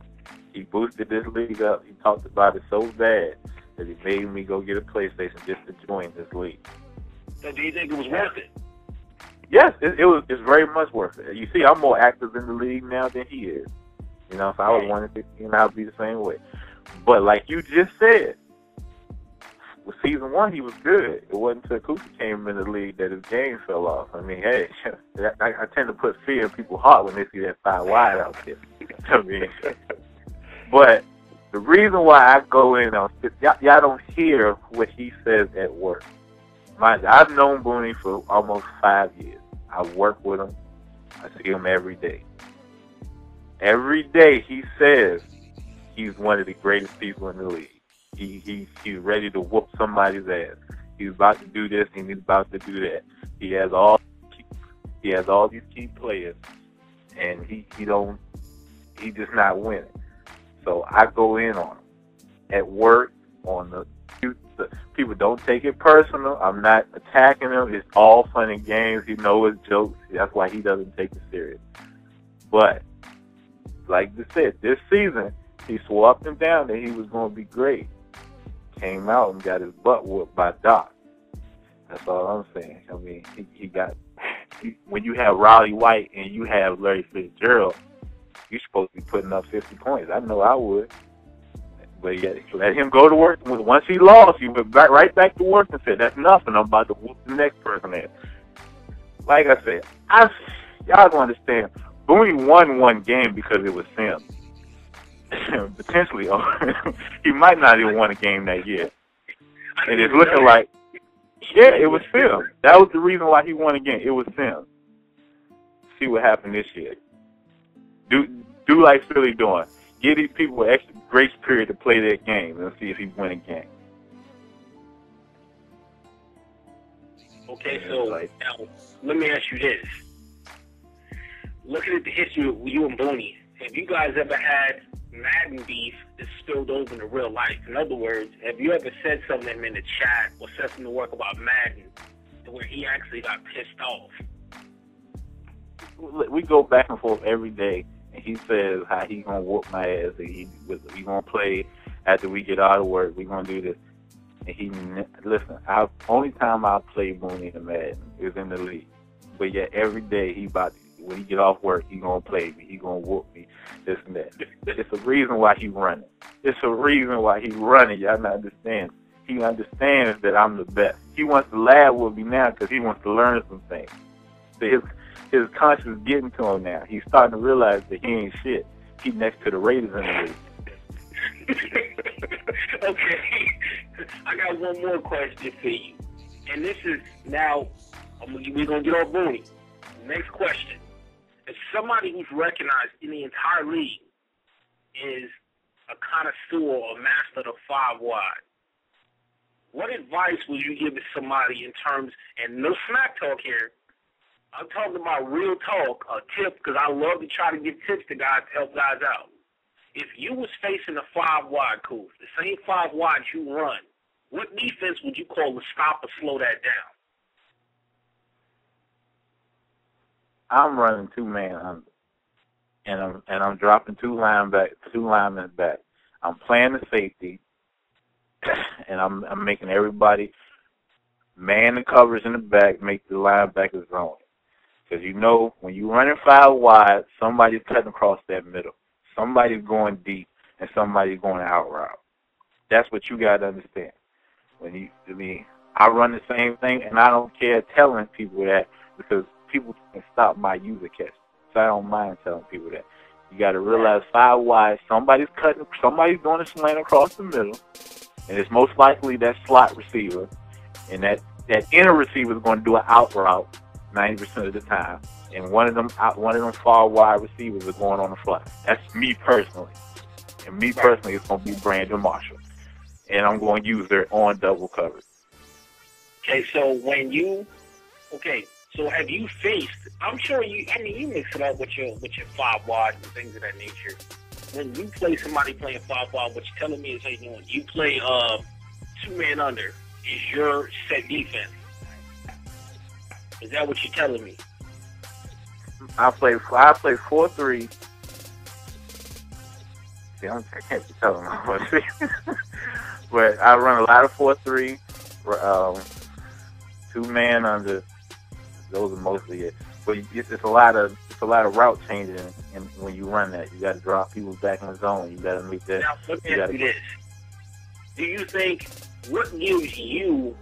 He boosted this league up. He talked about it so bad that he made me go get a PlayStation just to join this league. So do you think it was worth it? Yes, it's very much worth it. You see, I'm more active in the league now than he is. You know, if I was 1-15, I'd be the same way. But like you just said, with Season 1, he was good. It wasn't until Kofi came in the league that his game fell off. I mean, hey, I tend to put fear in people's heart when they see that 5 wide out there. I mean, but the reason why I go in on y'all don't hear what he says at work. I've known Booney for almost 5 years. I work with him. I see him every day. Every day he says he's one of the greatest people in the league. He's ready to whoop somebody's ass. He's about to do this and he's about to do that. He has all these key players, and he's just not winning. So I go in on him at work. On the people don't take it personal. I'm not attacking him. It's all fun and games. He knows it's jokes. That's why he doesn't take it serious. But like I said, this season he swore up and down that he was going to be great. Came out and got his butt whooped by Doc. That's all I'm saying. I mean, when you have Riley White and you have Larry Fitzgerald, you're supposed to be putting up 50 points. I know I would. But yeah, let him go to work. Once he lost, he went right back to work and said, that's enough, and I'm about to whoop the next person in. Like I said, y'all don't understand. Booney won one game because it was Sims. Potentially, he might not even won a game that year. And it's looking like, yeah, it was Sims. That was the reason why he won a game. It was Sims. See what happened this year. Do like Philly doing. Give these people an extra grace period to play their game and see if he win a game. Okay, so now let me ask you this. Looking at the history of you and Booney, have you guys ever had Madden beef that spilled over into real life? In other words, have you ever said something to him in the chat or said something to work about Madden to where he actually got pissed off? we go back and forth every day, and he says how he gonna whoop my ass. He gonna play after we get out of work. We gonna do this. And listen. Only time I played Booney in Madden is in the league. But yet every day when he get off work, he gonna play me. He gonna whoop me. This and that. It's a reason why he running. It's a reason why he running. Y'all not understand. He understands that I'm the best. He wants to laugh with me now because he wants to learn some things. So his conscience is getting to him now. He's starting to realize that he ain't shit. He's next to the Raiders in the league. Okay. I got one more question for you. And this is now, we're going to get off Booney. Next question. As somebody who's recognized in the entire league is a connoisseur or master of the 5 wide, what advice would you give to somebody in terms, and no smack talk here, I'm talking about real talk, a tip, because I love to try to give tips to guys to help guys out. If you was facing a 5 wide, cool, the same 5 wide you run, what defense would you call to stop or slow that down? I'm running 2-man under, and I'm dropping 2 linemen back. I'm playing the safety, and I'm making everybody man the covers in the back, make the linebackers zone. Because you know when you running 5 wide, somebody's cutting across that middle. Somebody's going deep, and somebody's going out route. That's what you got to understand. I run the same thing, and I don't care telling people that because people can stop my user catch. So I don't mind telling people that. You got to realize 5 wide, somebody's doing a slant across the middle, and it's most likely that slot receiver, and that inner receiver is going to do an out route 90% of the time, and one of them far wide receivers are going on the fly. That's me personally, and me personally, it's going to be Brandon Marshall, and I'm going to use their on double coverage. Okay, so have you faced? I'm sure you mix it up with your 5 wide and things of that nature. When you play somebody playing 5 wide, what you're telling me is, hey, you play 2-man under is your set defense. Is that what you're telling me? I play 4-3. See, I can't be telling them. But I run a lot of 4-3, 2-man under. Those are mostly it. But it's a lot of route changing, and when you run that, you got to drop people back in the zone. You got to make that. Now let me ask you this: do you think what gives you?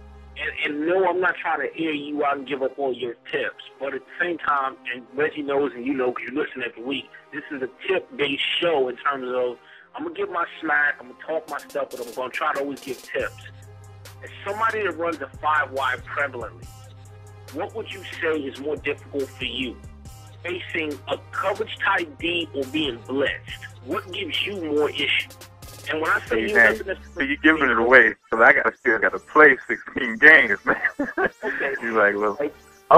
And no, I'm not trying to air you out and give up all your tips, but at the same time, and Reggie knows, and you know, because you listen every week, this is a tip-based show in terms of I'm gonna give my smack, I'm gonna talk my stuff, but I'm gonna try to always give tips. As somebody that runs a 5 wide prevalently, what would you say is more difficult for you? Facing a coverage type D or being blitzed? What gives you more issue? And when I say you're giving it away, because I still got to play 16 games, man. Okay. You're like, well,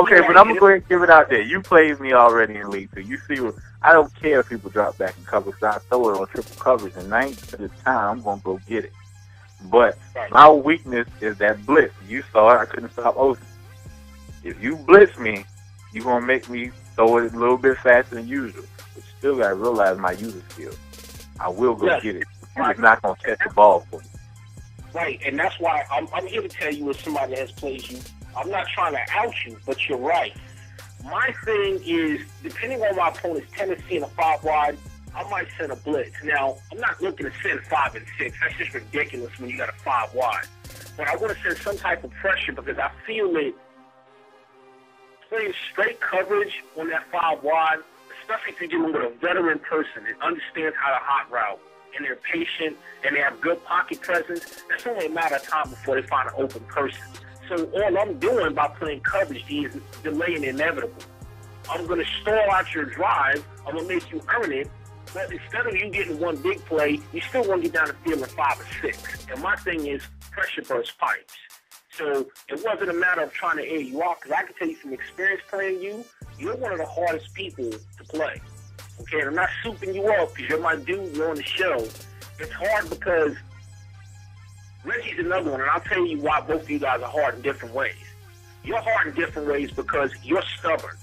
okay, but I'm going to go ahead and give it out there. You played me already in League 2. You see, I don't care if people drop back in coverage. I throw it on triple coverage, and 90% of the time, I'm going to go get it. But my weakness is that blitz. You saw it. I couldn't stop Ocean. If you blitz me, you're going to make me throw it a little bit faster than usual. But you still got to realize my user skills. I will go get it. It's not going to catch the ball for you. Right, and that's why I'm here to tell you as somebody that has played you, I'm not trying to out you, but you're right. My thing is, depending on my opponent's tendency in a 5 wide, I might send a blitz. Now, I'm not looking to send 5 and 6. That's just ridiculous when you got a 5 wide. But I want to send some type of pressure because I feel that playing straight coverage on that 5 wide, especially if you're dealing with a veteran person that understands how to hot route, and they're patient, and they have good pocket presence, that's only a matter of time before they find an open person. So all I'm doing by playing coverage is delaying the inevitable. I'm going to stall out your drive. I'm going to make you earn it. But instead of you getting one big play, you still want to get down the field in 5 or 6. And my thing is pressure burst pipes. So it wasn't a matter of trying to air you off, because I can tell you from experience playing you, you're one of the hardest people to play. Okay, and I'm not souping you up because you're my dude, you're on the show. It's hard because Reggie's another one, and I'll tell you why both of you guys are hard in different ways. You're hard in different ways because you're stubborn.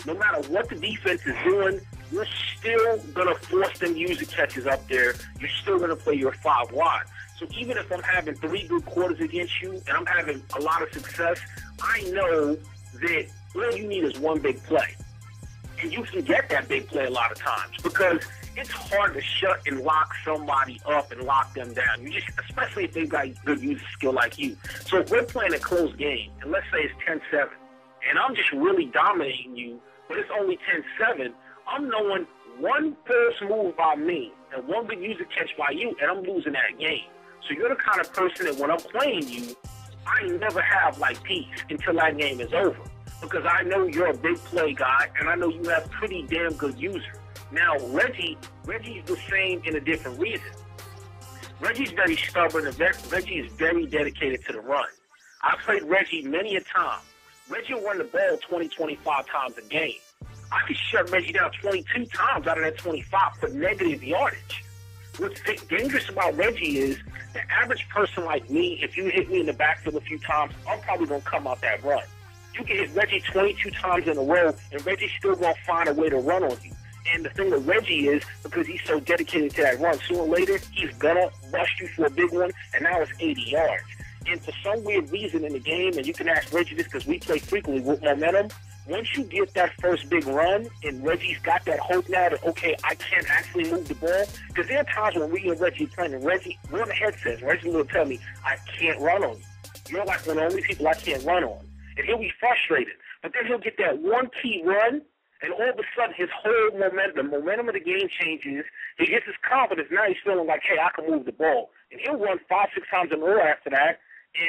no matter what the defense is doing, you're still going to force them user catches up there. You're still going to play your 5 wide. So even if I'm having 3 good quarters against you and I'm having a lot of success, I know that all you need is one big play. And you can get that big play a lot of times because it's hard to shut and lock somebody up and lock them down. You just, especially if they've got good user skill like you. So if we're playing a close game, and let's say it's 10-7, and I'm just really dominating you, but it's only 10-7, I'm knowing one false move by me and one big user catch by you, and I'm losing that game. So you're the kind of person that when I'm playing you, I never have like peace until that game is over. Because I know you're a big play guy, and I know you have pretty damn good user. Now, Reggie's the same in a different reason. Reggie's very stubborn, and Reggie is very dedicated to the run. I've played Reggie many a time. Reggie will run the ball 20, 25 times a game. I could shut Reggie down 22 times out of that 25 for negative yardage. What's dangerous about Reggie is the average person like me, if you hit me in the backfield a few times, I'm probably going to come out that run. You can hit Reggie 22 times in a row, and Reggie's still going to find a way to run on you. And the thing with Reggie is, because he's so dedicated to that run, sooner or later, he's going to bust you for a big one, and now it's 80 yards. And for some weird reason in the game, and you can ask Reggie this because we play frequently with momentum, once you get that first big run, and Reggie's got that hope now that, okay, I can actually move the ball, because there are times when we and Reggie playing, and Reggie, we're on the headsets, Reggie will tell me, I can't run on you. You're like one of the only people I can't run on. And he'll be frustrated. But then he'll get that one key run, and all of a sudden his whole momentum, the momentum of the game changes. He gets his confidence. Now he's feeling like, hey, I can move the ball. And he'll run 5, 6 times in a row after that,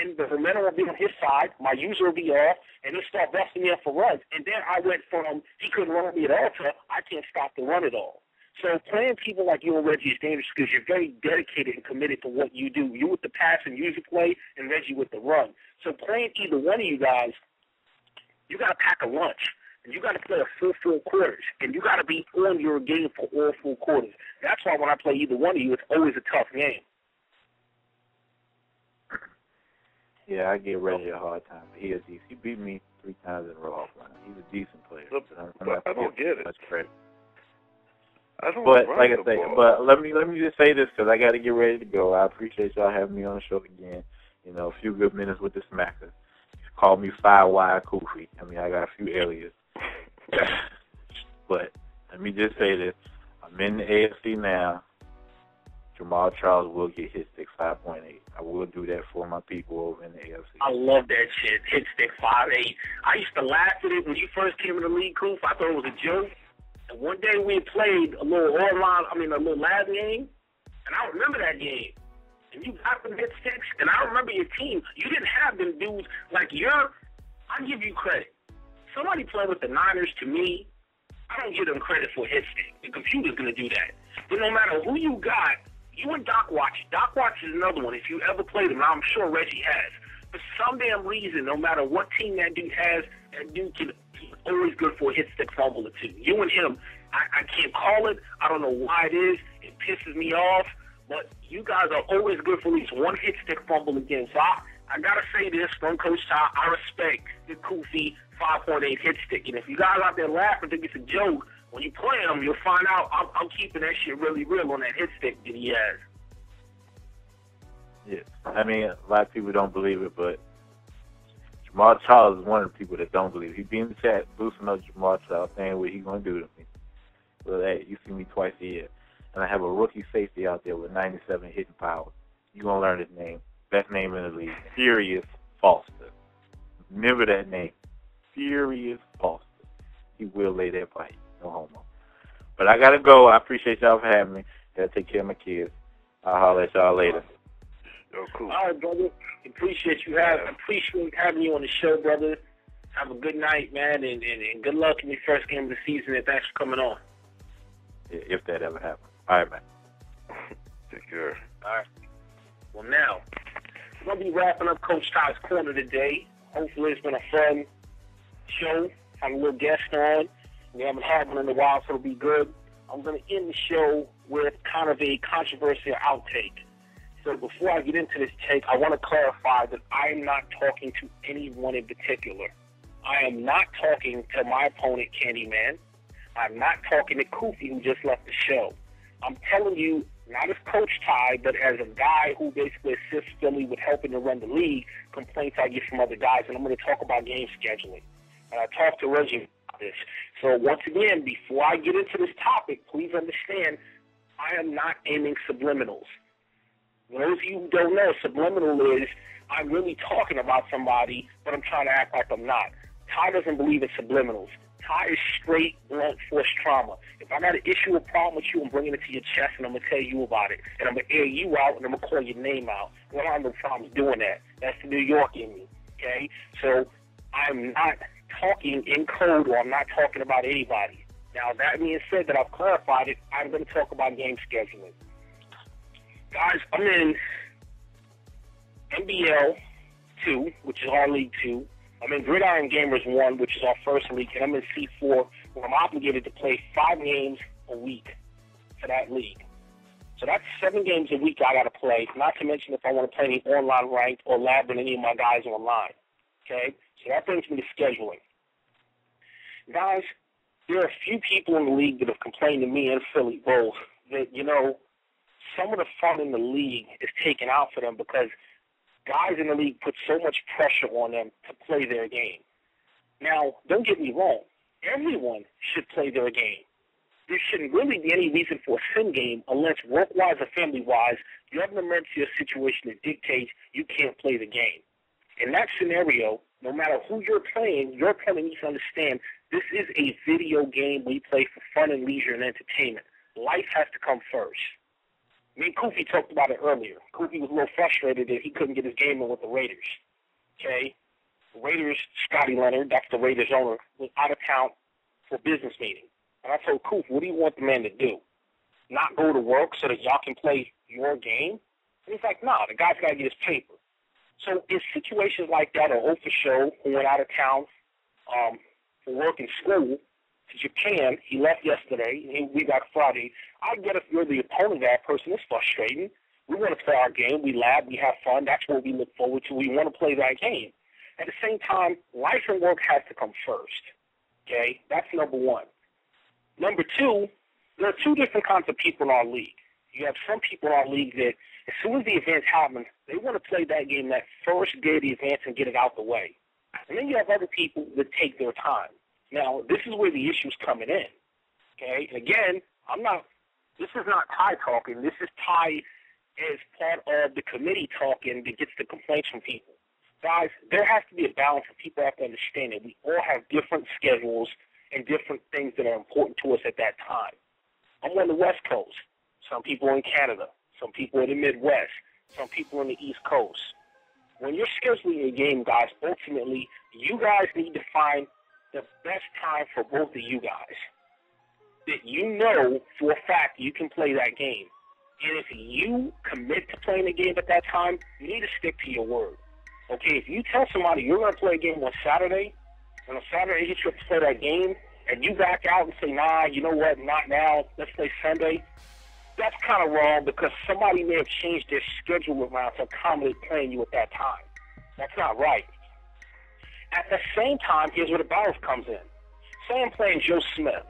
and the momentum will be on his side. My user will be off, and he'll start busting me up for runs. And then I went from he couldn't run me at all to I can't stop the run at all. So playing people like you and Reggie is dangerous because you're very dedicated and committed to what you do. You with the pass and user play, and Reggie with the run. So playing either one of you guys, you got to pack a lunch, and you got to play a full 4 quarters, and you got to be on your game for all 4 quarters. That's why when I play either one of you, it's always a tough game. Yeah, I give Reggie a hard time. He beat me 3 times in a row offline. He's a decent player. But I don't get it. Much credit. But like I say, but let me just say this because I got to get ready to go. I appreciate y'all having me on the show again. You know, a few good minutes with the smacker. Call me 5 wide Kofi. I mean, I got a few aliases. But let me just say this: I'm in the AFC now. Jamal Charles will get hit stick 5.8. I will do that for my people over in the AFC. I love that shit. Hit stick 5.8. I used to laugh at it when you first came in the league, Koof. I thought it was a joke. And one day we played a little lab game, and I remember that game. And you got them hit sticks, and I remember your team. You didn't have them dudes like I'll give you credit. Somebody playing with the Niners, to me, I don't give them credit for a hit stick. The computer's going to do that. But no matter who you got, you and Doc Watch. Doc Watch is another one. If you ever played him, I'm sure Reggie has. For some damn reason, no matter what team that dude has, that dude he's always good for a hit stick fumble or 2. You and him, I can't call it. I don't know why it is. It pisses me off. But you guys are always good for at least one hit stick fumble again. So I got to say this from Coach Ty. I respect the Kofi 5.8 hit stick. And if you guys out there laughing think it's a joke, when you play him, you'll find out I'm keeping that shit really real on that hit stick that he has. Yeah. I mean, a lot of people don't believe it, but Jamal Charles is one of the people that don't believe it. He be in the chat boosting up Jamal Charles, saying what he's going to do to me. Well, hey, you see me twice a year. And I have a rookie safety out there with 97 hitting power. You're going to learn his name. Best name in the league. Furious Foster. Remember that name. Furious Foster. He will lay that bite. No homo. But I got to go. I appreciate y'all for having me. Got to take care of my kids. I'll holler at y'all later. Yo, cool. All right, brother. Appreciate having you on the show, brother. Have a good night, man, and good luck in your first game of the season, and thanks for coming on. If that ever happens. All right, man. Take care. All right. Well, now, we're going to be wrapping up Coach Ty's Corner today. Hopefully it's been a fun show. Have a little guest on. We haven't had one in a while, so it'll be good. I'm going to end the show with kind of a controversial outtake. So before I get into this take, I want to clarify that I'm not talking to anyone in particular. I am not talking to my opponent, Candyman. I'm not talking to Koofy, who just left the show. I'm telling you, not as Coach Ty, but as a guy who basically assists Philly with helping to run the league, complaints I get from other guys, and I'm going to talk about game scheduling. And I talked to Reggie about this. So once again, before I get into this topic, please understand, I am not aiming subliminals. For those of you who don't know, subliminal is I'm really talking about somebody, but I'm trying to act like I'm not. Ty doesn't believe in subliminals. Ty is straight, blunt, force trauma. If I got an issue or problem with you, I'm bringing it to your chest, and I'm going to tell you about it. And I'm going to air you out, and I'm going to call your name out. I don't have no problems doing that. That's the New York in me, okay? So I'm not talking in code, or I'm not talking about anybody. Now, that being said that I've clarified it, I'm going to talk about game scheduling. Guys, I'm in NBL 2, which is our League 2. I'm in Gridiron Gamers 1, which is our first league, and I'm in C4, where I'm obligated to play 5 games a week for that league. So that's 7 games a week I got to play, not to mention if I want to play any online ranked or lab with any of my guys online. Okay? So that brings me to scheduling. Guys, there are a few people in the league that have complained to me and Philly both that, some of the fun in the league is taken out for them because guys in the league put so much pressure on them to play their game. Now, don't get me wrong. Everyone should play their game. There shouldn't really be any reason for a sim game unless work-wise or family-wise you have an emergency or situation that dictates you can't play the game. In that scenario, no matter who you're playing, your opponent needs to understand this is a video game we play for fun and leisure and entertainment. Life has to come first. Me and Koofy talked about it earlier. Koofy was a little frustrated that he couldn't get his game in with the Raiders. Okay? The Raiders, Scotty Leonard, that's the Raiders owner, was out of town for a business meeting. And I told Koofy, what do you want the man to do? Not go to work so that y'all can play your game? And he's like, nah, the guy's got to get his paper. So in situations like that, or Ofer Show, who went out of town for work and school to Japan, he left yesterday, and he'll be back Friday. I get if you're the opponent of that person, it's frustrating. We want to play our game. We lab. We have fun. That's what we look forward to. We want to play that game. At the same time, life and work has to come first. Okay? That's number one. Number two, there are 2 different kinds of people in our league. You have some people in our league that as soon as the events happen, they want to play that game that first day of the events and get it out the way. And then you have other people that take their time. Now, this is where the issue's coming in. Okay? And again, this is not Ty talking. This is Ty as part of the committee talking that gets the complaints from people. Guys, there has to be a balance, and people have to understand that we all have different schedules and different things that are important to us at that time. I'm on the West Coast. Some people in Canada. Some people in the Midwest. Some people in the East Coast. When you're scheduling a game, guys, ultimately, you guys need to find the best time for both of you guys. That you know for a fact you can play that game. And if you commit to playing the game at that time, you need to stick to your word. Okay, if you tell somebody you're going to play a game on Saturday, and on Saturday you have to play that game, and you back out and say, nah, you know what, not now, let's play Sunday, that's kind of wrong because somebody may have changed their schedule around to accommodate playing you at that time. That's not right. At the same time, here's where the balance comes in. Say I'm playing Joe Smith,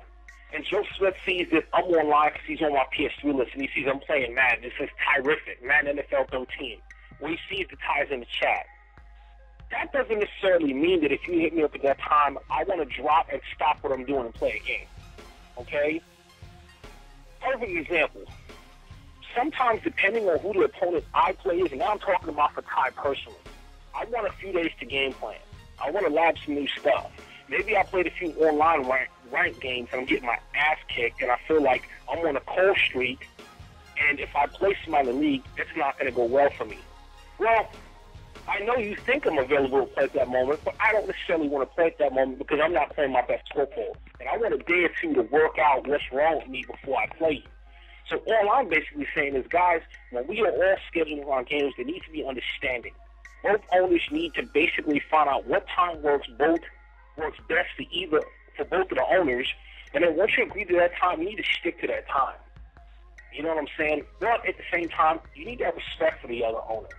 and Joe Smith sees that I'm online because he's on my PS3 list, and he sees I'm playing Madden. It says Tyrific, Madden NFL 13. When he sees the ties in the chat. That doesn't necessarily mean that if you hit me up at that time, I want to drop and stop what I'm doing and play a game. Okay? Perfect example. Sometimes, depending on who the opponent I play is, and now I'm talking about for Ty personally, I want a few days to game plan. I want to lab some new stuff. Maybe I played a few online ranked games and I'm getting my ass kicked and I feel like I'm on a cold streak, and if I play somebody in the league, it's not going to go well for me. Well, I know you think I'm available to play at that moment, but I don't necessarily want to play at that moment because I'm not playing my best football. And I want a day or 2 to work out what's wrong with me before I play you. So all I'm basically saying is, guys, when we are all scheduling our games, there needs to be understanding. Both owners need to basically find out what time works best for both of the owners, and then once you agree to that time, you need to stick to that time. You know what I'm saying? But at the same time, you need to have respect for the other owner.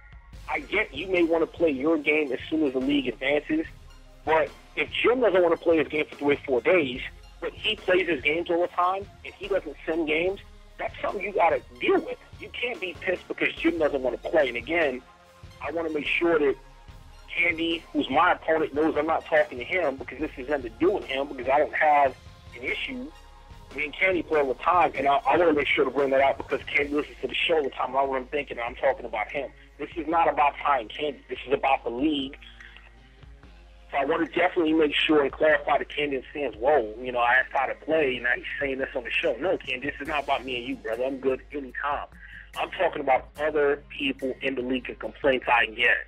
I get you may want to play your game as soon as the league advances, But if Jim doesn't want to play his game for 3 or 4 days, but he plays his games all the time, and he doesn't send games, that's something you got to deal with. You can't be pissed because Jim doesn't want to play. And again, I want to make sure that Candy, who's my opponent, knows I'm not talking to him because this has nothing to do with him, because I don't have an issue. Me and Candy play all the time, and I want to make sure to bring that out because Candy listens to the show all the time. I want him thinking I'm talking about him. This is not about tying Candy. This is about the league. So I want to definitely make sure and clarify to Candy and fans, whoa, you know, I asked how to play, and now he's saying this on the show. No, Candy, this is not about me and you, brother. I'm good anytime. I'm talking about other people in the league and complaints I get.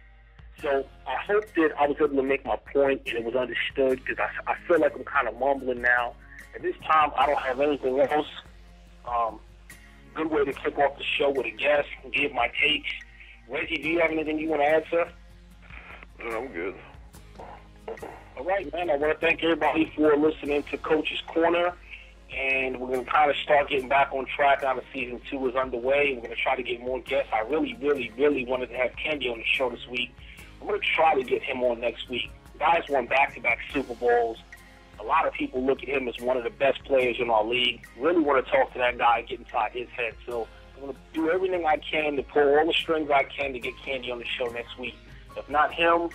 So I hope that I was able to make my point and it was understood, because I feel like I'm kind of mumbling now. At this time, I don't have anything else. Good way to kick off the show with a guest and give my takes. Reggie, do you have anything you want to add, sir? No, I'm good. All right, man. I want to thank everybody for listening to Coach's Corner. And we're going to kind of start getting back on track now that Season 2 is underway. We're going to try to get more guests. I really, really, really wanted to have Candy on the show this week. I'm going to try to get him on next week. The guy's won back-to-back Super Bowls. A lot of people look at him as one of the best players in our league. Really want to talk to that guy and get inside his head. So I'm going to do everything I can to pull all the strings I can to get Candy on the show next week. If not him,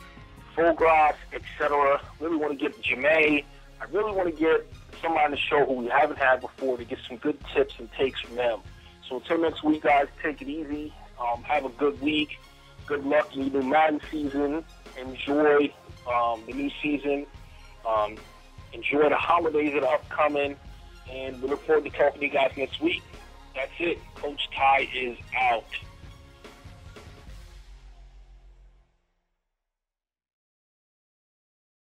Fulgrass, etc. Really want to get Jamae. I really want to get somebody on the show who we haven't had before to get some good tips and takes from them. So until next week, guys, take it easy. Have a good week. Good luck in the new Madden season. Enjoy the new season. Enjoy the holidays that are upcoming. And we look forward to talking to you guys next week. That's it. Coach Ty is out.